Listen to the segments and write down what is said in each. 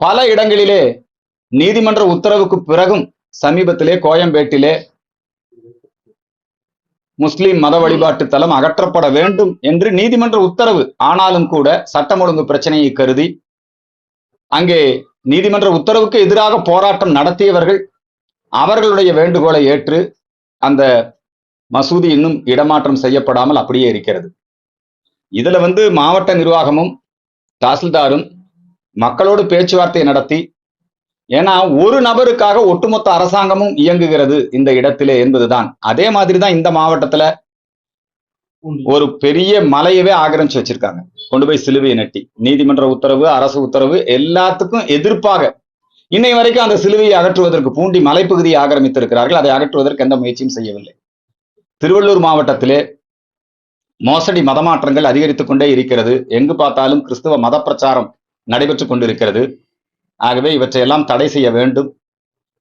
பல இடங்களிலே நீதிமன்ற உத்தரவுக்கு பிறகும் சமீபத்திலே கோயம்பேட்டிலே முஸ்லிம் மத வழிபாட்டு தலம் அகற்றப்பட வேண்டும் என்று நீதிமன்ற உத்தரவு. ஆனாலும் கூட சட்டம் ஒழுங்கு பிரச்சனையை கருதி அங்கே நீதிமன்ற உத்தரவுக்கு எதிராக போராட்டம் நடத்தியவர்கள் அவர்களுடைய வேண்டுகோளை ஏற்று அந்த மசூதி இன்னும் இடமாற்றம் செய்யப்படாமல் அப்படியே இருக்கிறது. இதுல மாவட்ட நிர்வாகமும் தாசில்தாரும் மக்களோடு பேச்சுவார்த்தை நடத்தி, ஏன்னா ஒரு நபருக்காக ஒட்டுமொத்த அரசாங்கமும் இயங்குகிறது இந்த இடத்திலே என்பதுதான். அதே மாதிரிதான் இந்த மாவட்டத்துல ஒரு பெரிய மலையவே ஆக்கிரமிச்சு வச்சிருக்காங்க, கொண்டு போய் சிலுவையை நட்டி. நீதிமன்ற உத்தரவு, அரசு உத்தரவு எல்லாத்துக்கும் எதிர்ப்பாக இன்னை வரைக்கும் அந்த சிலுவையை அகற்றுவதற்கு பூண்டி மலைப்பகுதியை ஆக்கிரமித்திருக்கிறார்கள். அதை அகற்றுவதற்கு எந்த முயற்சியும் செய்யவில்லை. திருவள்ளூர் மாவட்டத்திலே மோசடி மதமாற்றங்கள் அதிகரித்துக் கொண்டே இருக்கிறது. எங்கு பார்த்தாலும் கிறிஸ்தவ மத பிரச்சாரம் நடைபெற்றுக் கொண்டிருக்கிறது. ஆகவே இவற்றையெல்லாம் தடை செய்ய வேண்டும்.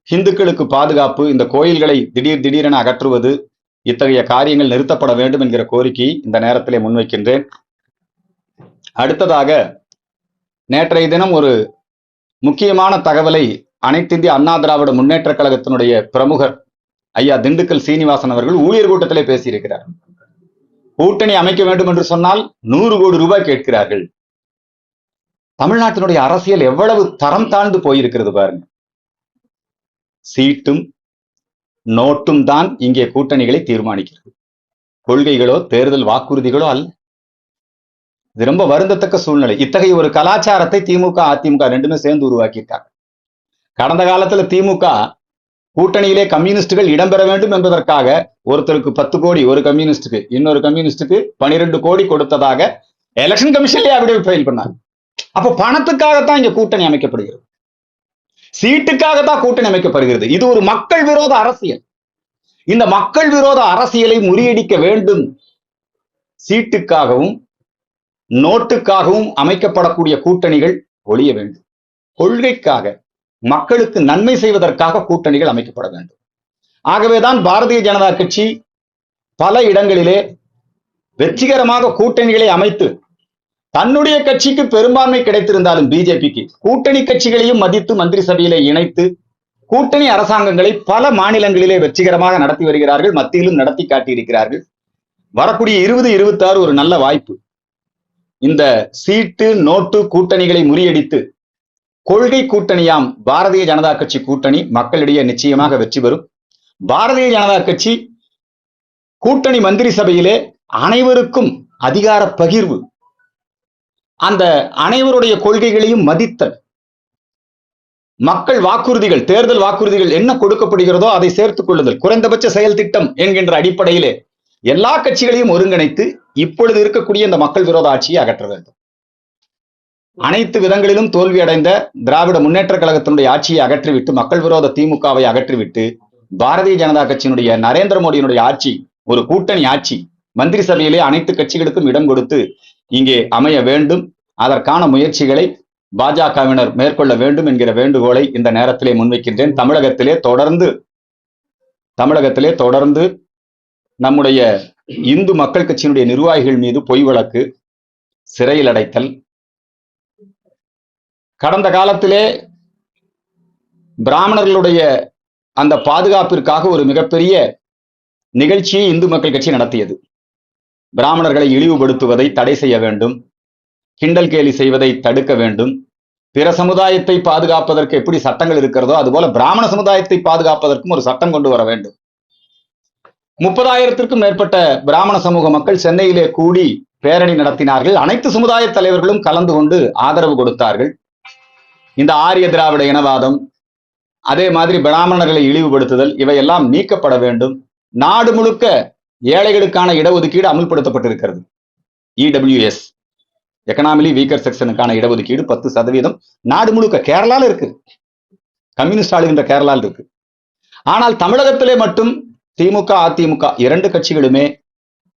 இந்துக்களுக்கு பாதுகாப்பு, இந்த கோயில்களை திடீரென அகற்றுவது, இத்தகைய காரியங்கள் நிறுத்தப்பட வேண்டும் என்கிற கோரிக்கையை இந்த நேரத்திலே முன்வைக்கின்றேன். அடுத்ததாக, நேற்றைய தினம் ஒரு முக்கியமான தகவலை அனைத்திந்திய அண்ணா திராவிட முன்னேற்ற கழகத்தினுடைய பிரமுகர் ஐயா திண்டுக்கல் சீனிவாசன் அவர்கள் ஊழியர் கூட்டத்திலே பேசியிருக்கிறார். கூட்டணி அமைக்க வேண்டும் என்று சொன்னால் 100 கோடி ரூபாய் கேட்கிறார்கள். தமிழ்நாட்டினுடைய அரசியல் எவ்வளவு தரம் தாழ்ந்து போயிருக்கிறது பாருங்க. சீட்டும் நோட்டும் தான் இங்கே கூட்டணிகளை தீர்மானிக்கிறது, கொள்கைகளோ தேர்தல் வாக்குறுதிகளோ அல்ல. இது ரொம்ப வருந்தத்தக்க சூழ்நிலை. இத்தகைய ஒரு கலாச்சாரத்தை திமுக அதிமுக ரெண்டுமே சேர்ந்து உருவாக்கியிருக்காங்க. கடந்த காலத்துல திமுக கூட்டணியிலே கம்யூனிஸ்டுகள் இடம்பெற வேண்டும் என்பதற்காக ஒருத்தருக்கு 10 கோடி, ஒரு கம்யூனிஸ்டுக்கு இன்னொரு கம்யூனிஸ்டுக்கு 12 கோடி கொடுத்ததாக எலெக்ஷன் கமிஷன்லயே அப்படியே ஃபைல் பண்ணாங்க. அப்ப பணத்துக்காகத்தான் இங்க கூட்டணி அமைக்கப்படுகிறது, சீட்டுக்காகத்தான் கூட்டணி அமைக்கப்படுகிறது. இது ஒரு மக்கள் விரோத அரசியல். இந்த மக்கள் விரோத அரசியலை முறியடிக்க வேண்டும். சீட்டுக்காகவும் நோட்டுக்காகவும் அமைக்கப்படக்கூடிய கூட்டணிகள் ஒழிய வேண்டும். கொள்கைக்காக, மக்களுக்கு நன்மை செய்வதற்காக கூட்டணிகள் அமைக்கப்பட வேண்டும். ஆகவேதான் பாரதிய ஜனதா கட்சி பல இடங்களிலே வெற்றிகரமாக கூட்டணிகளை அமைத்து, தன்னுடைய கட்சிக்கு பெரும்பான்மை கிடைத்திருந்தாலும் பிஜேபிக்கு கூட்டணி கட்சிகளையும் மதித்து மந்திரி சபையிலே இணைத்து கூட்டணி அரசாங்கங்களை பல மாநிலங்களிலே வெற்றிகரமாக நடத்தி வருகிறார்கள். மத்தியிலும் நடத்தி காட்டியிருக்கிறார்கள். வரக்கூடிய 2026 ஒரு நல்ல வாய்ப்பு. இந்த சீட்டு நோட்டு கூட்டணிகளை முறியடித்து கொள்கை கூட்டணியாம் பாரதிய ஜனதா கட்சி கூட்டணி மக்களிடையே நிச்சயமாக வெற்றி பெறும். பாரதிய ஜனதா கட்சி கூட்டணி மந்திரி சபையிலே அனைவருக்கும் அதிகார பகிர்வு, அந்த அனைவருடைய கொள்கைகளையும் மதித்தல், மக்கள் வாக்குறுதிகள், தேர்தல் வாக்குறுதிகள் என்ன கொடுக்கப்படுகிறதோ அதை சேர்த்துக் கொள்ளுதல், குறைந்தபட்ச செயல் திட்டம் என்கின்ற அடிப்படையிலே எல்லா கட்சிகளையும் ஒருங்கிணைத்து இப்பொழுது இருக்கக்கூடிய இந்த மக்கள் விரோத ஆட்சியை அகற்ற வேண்டும். அனைத்து விதங்களிலும் தோல்வி அடைந்த திராவிட முன்னேற்ற கழகத்தினுடைய ஆட்சியை அகற்றிவிட்டு, மக்கள் விரோத திமுகவை அகற்றிவிட்டு, பாரதிய ஜனதா கட்சியினுடைய நரேந்திர மோடியினுடைய ஆட்சி ஒரு கூட்டணி ஆட்சி, மந்திரி சபையிலே அனைத்து கட்சிகளுக்கும் இடம் கொடுத்து இங்கே அமைய வேண்டும். அதற்கான முயற்சிகளை பாஜகவினர் மேற்கொள்ள வேண்டும் என்கிற வேண்டுகோளை இந்த நேரத்திலே முன்வைக்கின்றேன். தமிழகத்திலே தொடர்ந்து நம்முடைய இந்து மக்கள் கட்சியினுடைய நிர்வாகிகள் மீது பொய் வழக்கு, சிறையில் அடைத்தல், கடந்த காலத்திலே பிராமணர்களுடைய அந்த பாதுகாப்பிற்காக ஒரு மிகப்பெரிய நிகழ்ச்சியை இந்து மக்கள் கட்சி நடத்தியது. பிராமணர்களை இழிவுபடுத்துவதை தடை செய்ய வேண்டும், கிண்டல் கேலி செய்வதை தடுக்க வேண்டும், பிற சமுதாயத்தை பாதுகாப்பதற்கு எப்படி சட்டங்கள் இருக்கிறதோ அதுபோல பிராமண சமுதாயத்தை பாதுகாப்பதற்கும் ஒரு சட்டம் கொண்டு வர வேண்டும். 30,000த்திற்கும் மேற்பட்ட பிராமண சமூக மக்கள் சென்னையிலே கூடி பேரணி நடத்தினார்கள். அனைத்து சமுதாய தலைவர்களும் கலந்து கொண்டு ஆதரவு கொடுத்தார்கள். இந்த ஆரிய திராவிட இனவாதம், அதே மாதிரி பிராமணர்களை இழிவுபடுத்துதல், இவையெல்லாம் நீக்கப்பட வேண்டும். நாடு முழுக்க ஏழைகளுக்கான இடஒதுக்கீடு அமுல்படுத்தப்பட்டிருக்கிறது. இடபிள்யூஎஸ், எக்கனாமிலி வீக்கர் செக்ஷனுக்கான இடஒதுக்கீடு 10% நாடு முழுக்க. கேரளால இருக்கு, கம்யூனிஸ்ட் ஆளுகின்ற கேரளாவில் இருக்கு. ஆனால் தமிழகத்திலே மட்டும் திமுக அதிமுக 2 கட்சிகளுமே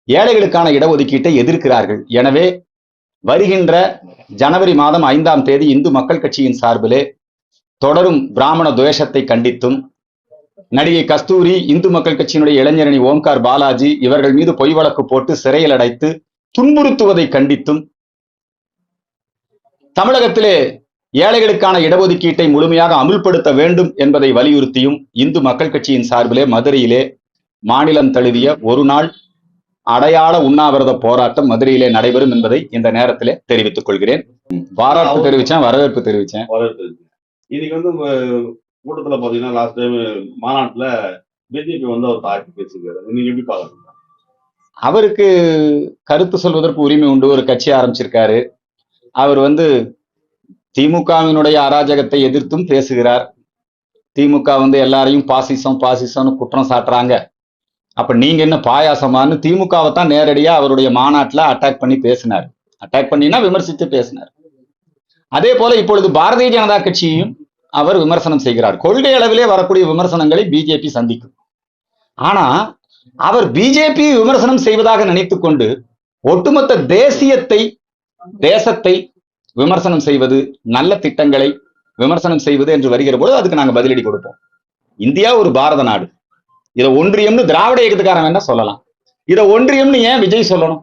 ஏழைகளுக்கான இடஒதுக்கீட்டை எதிர்க்கிறார்கள். எனவே வருகின்ற ஜனவரி மாதம் 5ஆம் தேதி இந்து மக்கள் கட்சியின் சார்பிலே தொடரும் பிராமண துவேஷத்தை கண்டித்தும், நடிகை கஸ்தூரி, இந்து மக்கள் கட்சியினுடைய இளைஞரணி ஓம்கார் பாலாஜி இவர்கள் மீது பொய் வழக்கு போட்டு சிறையில் அடைத்து துன்புறுத்துவதை கண்டித்தும், தமிழகத்திலே ஏழைகளுக்கான இடஒதுக்கீட்டை முழுமையாக அமுல்படுத்த வேண்டும் என்பதை வலியுறுத்தியும் இந்து மக்கள் கட்சியின் சார்பிலே மதுரையிலே மாநிலம் தழுவிய ஒரு நாள் அடையாள உண்ணாவிரத போராட்டம் மதுரையிலே நடைபெறும் என்பதை இந்த நேரத்திலே தெரிவித்துக் கொள்கிறேன். பாராட்டு தெரிவிச்சேன், வரவேற்பு தெரிவிச்சேன். இன்னைக்கு வந்து கூட்டத்துல பாத்தீங்கன்னா லாஸ்ட் டைம் மாநாட்டுல பிஜேபி வந்து அவர் தாக்கி பேசிக்கிறாரு. நீங்க எப்படி பாக்குறீங்க? அவருக்கு கருத்து சொல்வதற்கு உரிமை உண்டு. ஒரு கட்சி ஆரம்பிச்சிருக்காரு. அவர் வந்து திமுகவினுடைய அராஜகத்தை எதிர்த்தும் பேசுகிறார். திமுக வந்து எல்லாரையும் பாசிசம்னு குற்றம் சாட்டுறாங்க. அப்ப நீங்க என்ன பாயாசமானு திமுகவை தான் நேரடியா அவருடைய மாநாட்டுல அட்டாக் பண்ணி பேசினார். அட்டாக் பண்ணினா விமர்சித்து பேசினார். அதே போல இப்பொழுது பாரதிய ஜனதா கட்சியையும் அவர் விமர்சனம் செய்கிறார். கொள்கை அளவிலே வரக்கூடிய விமர்சனங்களை பிஜேபி சந்திக்கும். ஆனா அவர் பிஜேபி விமர்சனம் செய்வதாக நினைத்துக் கொண்டு ஒட்டுமொத்த தேசத்தை விமர்சனம் செய்வது, நல்ல திட்டங்களை விமர்சனம் செய்வது என்று வருகிற போது அதுக்கு நாங்க பதிலடி கொடுப்போம். இந்தியா ஒரு பாரத நாடு. இதை ஒன்றியம்னு திராவிட இயக்கத்துக்காரன் வேணா சொல்லலாம். இதை ஒன்றியம்னு ஏன் விஜய் சொல்லணும்?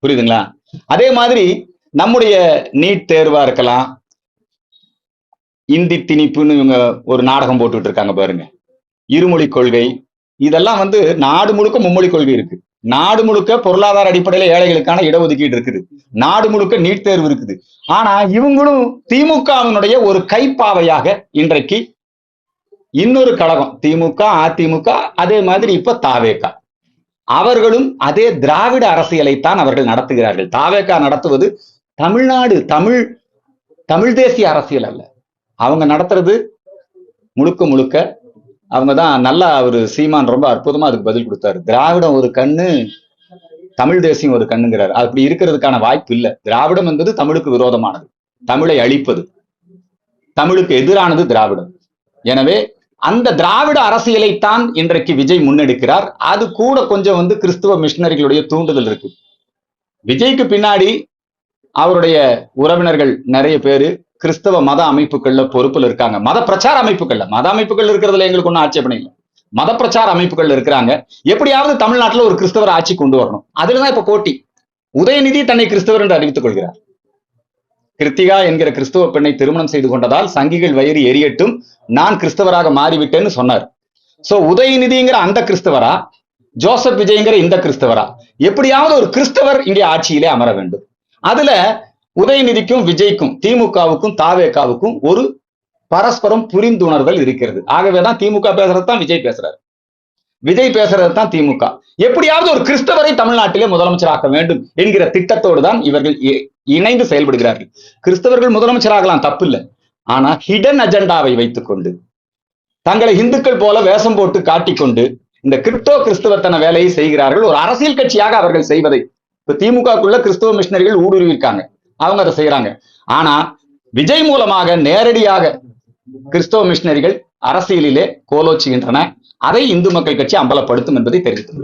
புரியுதுங்களா? அதே மாதிரி நம்முடைய நீட் தேர்வா இருக்கலாம், இந்தி திணிப்புன்னு இவங்க ஒரு நாடகம் போட்டுட்டு இருக்காங்க பாருங்க, இருமொழி கொள்கை, இதெல்லாம் வந்து நாடு முழுக்க மும்மொழி கொள்கை இருக்கு. நாடு முழுக்க பொருளாதார அடிப்படையில ஏழைகளுக்கான இடஒதுக்கீடு இருக்குது. நாடு முழுக்க நீட் தேர்வு இருக்குது. ஆனா இவங்களும் திமுகவினுடைய ஒரு கைப்பாவையாக இன்றைக்கு இன்னொரு கழகம், திமுக, அதிமுக, அதே மாதிரி இப்ப தாவேகா, அவர்களும் அதே திராவிட அரசியலைத்தான் அவர்கள் நடத்துகிறார்கள். தாவேகா நடத்துவது தமிழ்நாடு தமிழ் தேசிய அரசியல் அல்ல. அவங்க நடத்துறது முழுக்க அவங்கதான். நல்லா ஒரு சீமான் ரொம்ப அற்புதமா அதுக்கு பதில் கொடுத்தாரு. திராவிடம் ஒரு கண்ணு, தமிழ் தேசியம் ஒரு கண்ணுங்கிறார். அப்படி இருக்கிறதுக்கான வாய்ப்பு இல்லை. திராவிடம் என்பது தமிழுக்கு விரோதமானது, தமிழை அழிப்பது, தமிழுக்கு எதிரானது திராவிடம். எனவே அந்த திராவிட அரசியலைத்தான் இன்றைக்கு விஜய் முன்னெடுக்கிறார். அது கூட கொஞ்சம் வந்து கிறிஸ்துவ மிஷினரிகளுடைய தூண்டுதல் இருக்கு. விஜய்க்கு பின்னாடி அவருடைய உறவினர்கள் நிறைய பேரு கிறிஸ்தவ மத அமைப்புகள்ல பொறுப்புல இருக்காங்க. மத பிரச்சார அமைப்புகள் இருக்கிறதுல எங்களுக்கு ஒன்றும் ஆட்சேபனை இல்லை. மத பிரச்சார அமைப்புகள் இருக்கிறாங்க. எப்படியாவது தமிழ்நாட்டில் ஒரு கிறிஸ்தவர் ஆட்சி கொண்டு வரணும். அதுலதான் இப்ப போட்டி. உதயநிதி தன்னை கிறிஸ்தவர் என்று அறிவித்துக் கொள்கிறார். கிருத்திகா என்கிற கிறிஸ்தவ பெண்ணை திருமணம் செய்து கொண்டதால் சங்கிகள் வயிறு எரியட்டும், நான் கிறிஸ்தவராக மாறிவிட்டேன்னு சொன்னார். சோ உதயநிதிங்கிற அந்த கிறிஸ்தவரா, ஜோசப் விஜய்ங்கிற இந்த கிறிஸ்தவரா, எப்படியாவது ஒரு கிறிஸ்தவர் இங்கே ஆட்சியிலே அமர வேண்டும். அதுல உதயநிதிக்கும் விஜய்க்கும், திமுகவுக்கும் தாவேகாவுக்கும் ஒரு பரஸ்பரம் புரிந்துணர்தல் இருக்கிறது. ஆகவேதான் திமுக பேசுறது தான் விஜய் பேசுறாரு, விஜய் பேசுறது தான் திமுக. எப்படியாவது ஒரு கிறிஸ்தவரை தமிழ்நாட்டிலே முதலமைச்சராக்க வேண்டும் என்கிற திட்டத்தோடு தான் இவர்கள் இணைந்து செயல்படுகிறார்கள். கிறிஸ்தவர்கள் முதலமைச்சராகலாம், தப்பு இல்லை. ஆனா ஹிடன் அஜெண்டாவை வைத்துக் தங்களை இந்துக்கள் போல வேஷம் போட்டு காட்டிக்கொண்டு இந்த கிரிப்டோ கிறிஸ்தவத்தன வேலையை செய்கிறார்கள். ஒரு அரசியல் கட்சியாக அவர்கள் செய்வதை இப்ப திமுகக்குள்ள கிறிஸ்தவ மிஷினரிகள் ஊடுருவிருக்காங்க, அவங்க அதை செய்யறாங்க. ஆனா விஜய் மூலமாக நேரடியாக கிறிஸ்தவ மிஷினரிகள் அரசியலிலே கோலோச்சுகின்றன. அதை இந்து மக்கள் கட்சி அம்பலப்படுத்தும் என்பதை தெரிவித்துள்ளது.